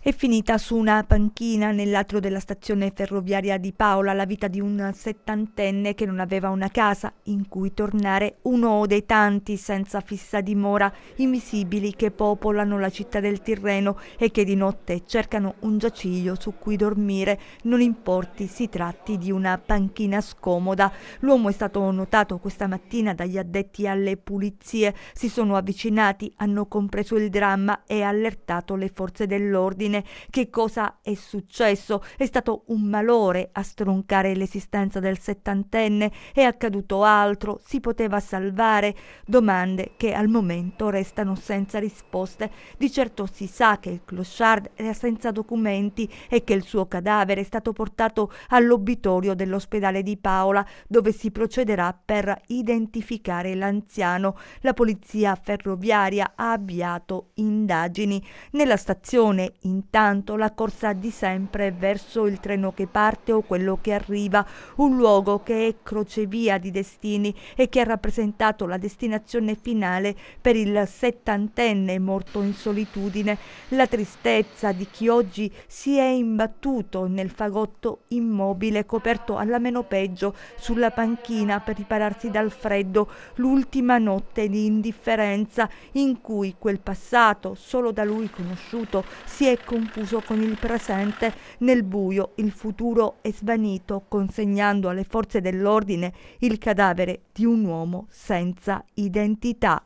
È finita su una panchina nell'atrio della stazione ferroviaria di Paola la vita di un settantenne che non aveva una casa in cui tornare, uno dei tanti senza fissa dimora, invisibili che popolano la città del Tirreno e che di notte cercano un giaciglio su cui dormire, non importi si tratti di una panchina scomoda. L'uomo è stato notato questa mattina dagli addetti alle pulizie, si sono avvicinati, hanno compreso il dramma e allertato le forze dell'ordine. Che cosa è successo? È stato un malore a stroncare l'esistenza del settantenne? È accaduto altro? Si poteva salvare? Domande che al momento restano senza risposte. Di certo si sa che il clochard era senza documenti e che il suo cadavere è stato portato all'obitorio dell'ospedale di Paola, dove si procederà per identificare l'anziano. La polizia ferroviaria ha avviato indagini. Nella stazione intanto la corsa di sempre verso il treno che parte o quello che arriva, un luogo che è crocevia di destini e che ha rappresentato la destinazione finale per il settantenne morto in solitudine. La tristezza di chi oggi si è imbattuto nel fagotto immobile coperto alla meno peggio sulla panchina per ripararsi dal freddo, l'ultima notte di indifferenza in cui quel passato solo da lui conosciuto si è confuso con il presente. Nel buio il futuro è svanito, consegnando alle forze dell'ordine il cadavere di un uomo senza identità.